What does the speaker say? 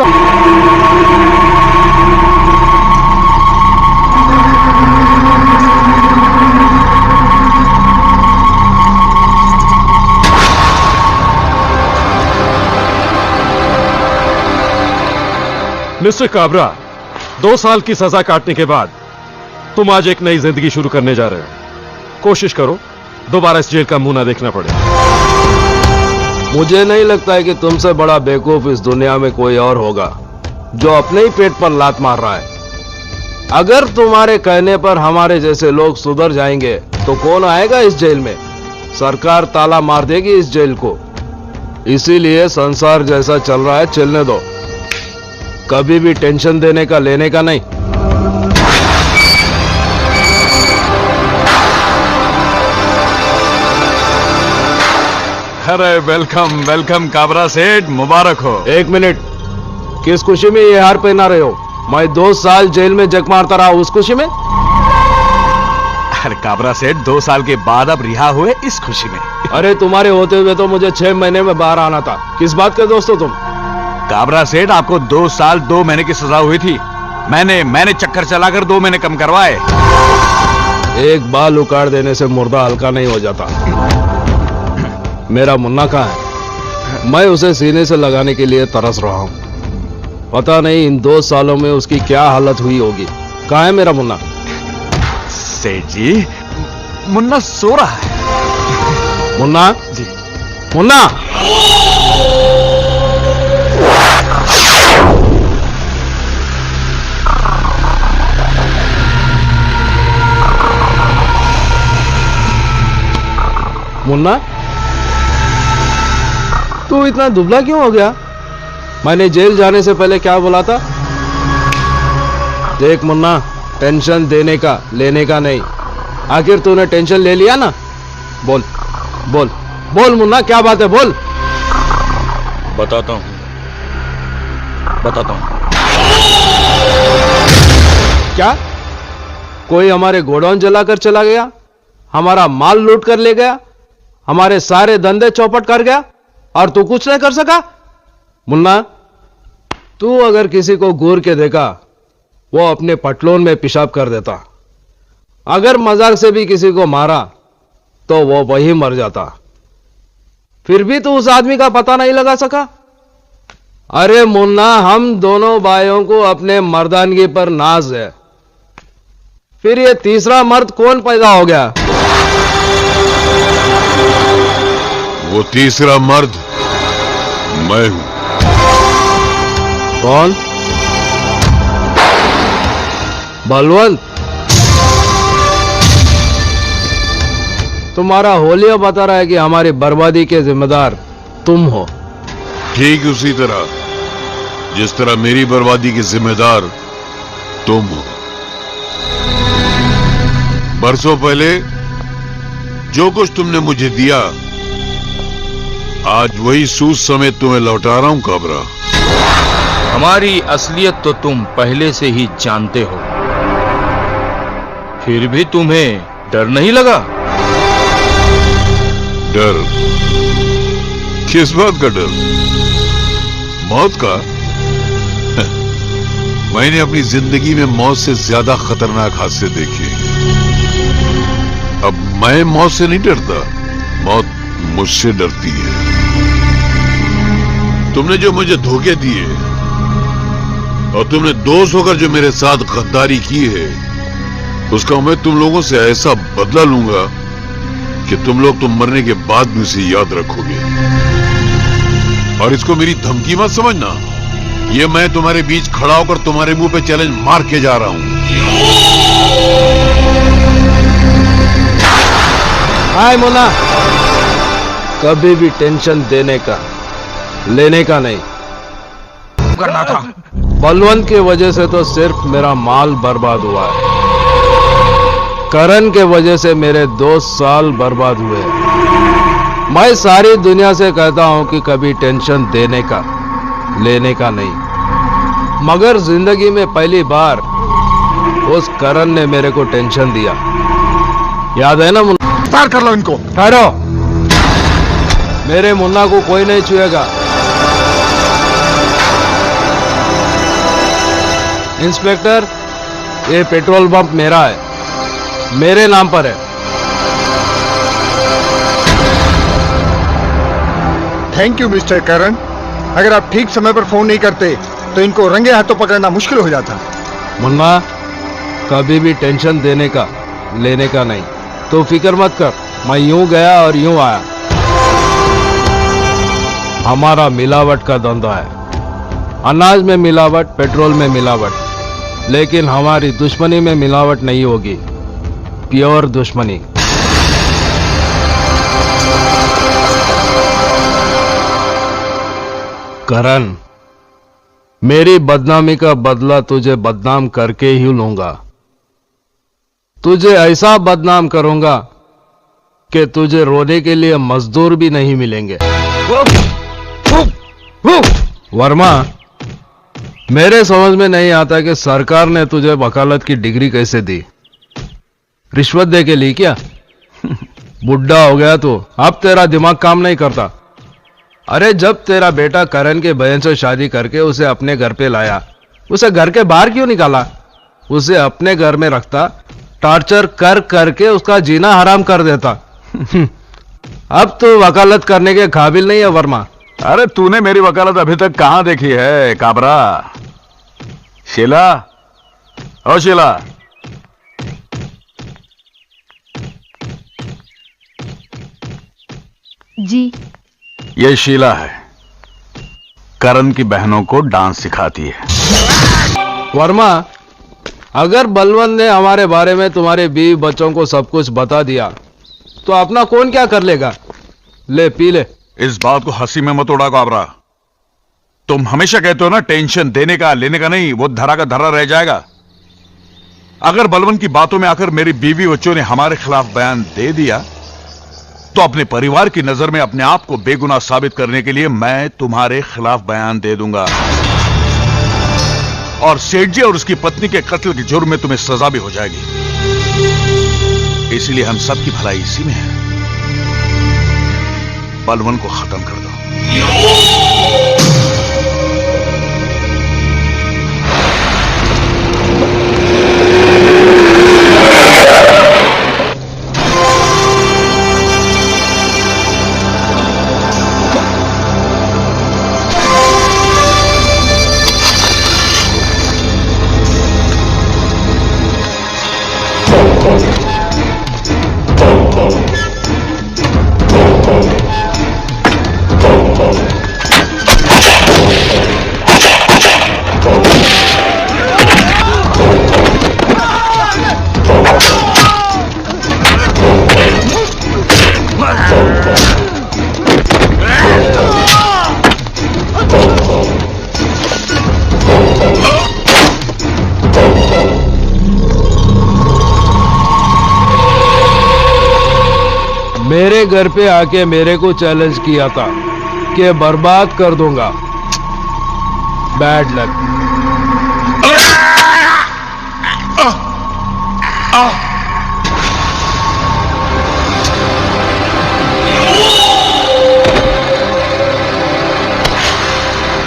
दो। मिस्टर काबरा, 2 साल की सजा काटने के बाद तुम आज एक नई जिंदगी शुरू करने जा रहे हो। कोशिश करो दोबारा इस जेल का मुंह ना देखना पड़े। मुझे नहीं लगता है कि तुमसे बड़ा बेवकूफ इस दुनिया में कोई और होगा जो अपने ही पेट पर लात मार रहा है। अगर तुम्हारे कहने पर हमारे जैसे लोग सुधर जाएंगे तो कौन आएगा इस जेल में? सरकार ताला मार देगी इस जेल को। इसीलिए संसार जैसा चल रहा है चलने दो, कभी भी टेंशन देने का लेने का नहीं। अरे वेलकम वेलकम काबरा सेठ, मुबारक हो। एक मिनट, किस खुशी में ये हार पहना रहे हो? मैं 2 साल जेल में जग मारता रहा, उस खुशी में? अरे काबरा सेठ, 2 साल के बाद अब रिहा हुए इस खुशी में। अरे तुम्हारे होते हुए तो मुझे 6 महीने में बाहर आना था। किस बात के दोस्त हो तुम? काबरा सेठ, आपको 2 साल 2 महीने की सजा हुई थी। मैंने चक्कर चलाकर 2 महीने कम करवाए। एक बाल उखाड़ देने से मुर्दा हल्का नहीं हो जाता। मेरा मुन्ना कहाँ है? मैं उसे सीने से लगाने के लिए तरस रहा हूं। पता नहीं इन 2 सालों में उसकी क्या हालत हुई होगी। कहाँ है मेरा मुन्ना? सेठ जी, मुन्ना सो रहा है। मुन्ना जी। मुन्ना! मुन्ना, तू इतना दुबला क्यों हो गया? मैंने जेल जाने से पहले क्या बोला था? देख मुन्ना, टेंशन देने का लेने का नहीं। आखिर तूने टेंशन ले लिया ना? बोल बोल बोल मुन्ना, क्या बात है? बोल। बताता हूं। क्या कोई हमारे गोडाउन जलाकर चला गया, हमारा माल लूट कर ले गया, हमारे सारे धंधे चौपट कर गया और तू कुछ नहीं कर सका? मुन्ना, तू अगर किसी को घूर के देखा वो अपने पटलोन में पेशाब कर देता। अगर मजाक से भी किसी को मारा तो वो वही मर जाता। फिर भी तू उस आदमी का पता नहीं लगा सका? अरे मुन्ना, हम दोनों भाइयों को अपने मर्दानगी पर नाज है। फिर ये तीसरा मर्द कौन पैदा हो गया? वो तीसरा मर्द मैं हूं। कौन? बलवंत? तुम्हारा होलिया बता रहा है कि हमारी बर्बादी के जिम्मेदार तुम हो। ठीक उसी तरह जिस तरह मेरी बर्बादी के जिम्मेदार तुम हो। बरसों पहले जो कुछ तुमने मुझे दिया, आज वही सूद समेत तुम्हें लौटा रहा हूं काबरा। हमारी असलियत तो तुम पहले से ही जानते हो, फिर भी तुम्हें डर नहीं लगा? डर? किस बात का डर? मौत का? मैंने अपनी जिंदगी में मौत से ज्यादा खतरनाक हादसे देखे। अब मैं मौत से नहीं डरता, मौत मुझसे डरती है। तुमने जो मुझे धोखे दिए और तुमने दोस्त होकर जो मेरे साथ गद्दारी की है, उसका मैं तुम लोगों से ऐसा बदला लूंगा कि तुम लोग मरने के बाद भी उसे याद रखोगे। और इसको मेरी धमकी मत समझना, ये मैं तुम्हारे बीच खड़ा होकर तुम्हारे मुंह पे चैलेंज मार के जा रहा हूं। हाय मुन्ना, कभी भी टेंशन देने का लेने का नहीं करना था। बलवंत की वजह से तो सिर्फ मेरा माल बर्बाद हुआ है। करण के वजह से मेरे 2 साल बर्बाद हुए। मैं सारी दुनिया से कहता हूं कि कभी टेंशन देने का लेने का नहीं, मगर जिंदगी में पहली बार उस करण ने मेरे को टेंशन दिया। याद है ना मुन्ना? पार कर लो इनको। ठहरो, मेरे मुन्ना को कोई नहीं छुएगा। इंस्पेक्टर, ये पेट्रोल पंप मेरा है, मेरे नाम पर है। थैंक यू मिस्टर करण। अगर आप ठीक समय पर फोन नहीं करते तो इनको रंगे हाथों पकड़ना मुश्किल हो जाता। मुन्ना, कभी भी टेंशन देने का लेने का नहीं, तो फिक्र मत कर, मैं यूं गया और यूं आया। हमारा मिलावट का धंधा है, अनाज में मिलावट, पेट्रोल में मिलावट, लेकिन हमारी दुश्मनी में मिलावट नहीं होगी, प्योर दुश्मनी। करण, मेरी बदनामी का बदला तुझे बदनाम करके ही लूंगा। तुझे ऐसा बदनाम करूंगा कि तुझे रोने के लिए मजदूर भी नहीं मिलेंगे। वर्मा, मेरे समझ में नहीं आता कि सरकार ने तुझे वकालत की डिग्री कैसे दी? रिश्वत दे के ली क्या? बुढ़ा हो गया तो अब तेरा दिमाग काम नहीं करता। अरे जब तेरा बेटा करण के बहन से शादी करके उसे अपने घर पे लाया, उसे घर के बाहर क्यों निकाला? उसे अपने घर में रखता, टॉर्चर कर करके उसका जीना हराम कर देता। अब तो वकालत करने के काबिल नहीं है वर्मा। अरे तूने मेरी वकालत अभी तक कहां देखी है काबरा? शीला, ओ शीला, जी। ये शीला है, करण की बहनों को डांस सिखाती है। वर्मा, अगर बलवंत ने हमारे बारे में तुम्हारे बीवी बच्चों को सब कुछ बता दिया तो अपना कौन क्या कर लेगा? ले पी ले। इस बात को हंसी में मत उड़ा काबरा। तुम हमेशा कहते हो ना, टेंशन देने का लेने का नहीं, वो धरा का धरा रह जाएगा। अगर बलवंत की बातों में आकर मेरी बीवी बच्चों ने हमारे खिलाफ बयान दे दिया तो अपने परिवार की नजर में अपने आप को बेगुनाह साबित करने के लिए मैं तुम्हारे खिलाफ बयान दे दूंगा, और सेठ जी और उसकी पत्नी के कत्ल के जुर्म में तुम्हें सजा भी हो जाएगी। इसलिए हम सबकी भलाई इसी में है, बलवंत को खत्म कर दो। मेरे घर पे आके मेरे को चैलेंज किया था कि बर्बाद कर दूंगा। Bad luck.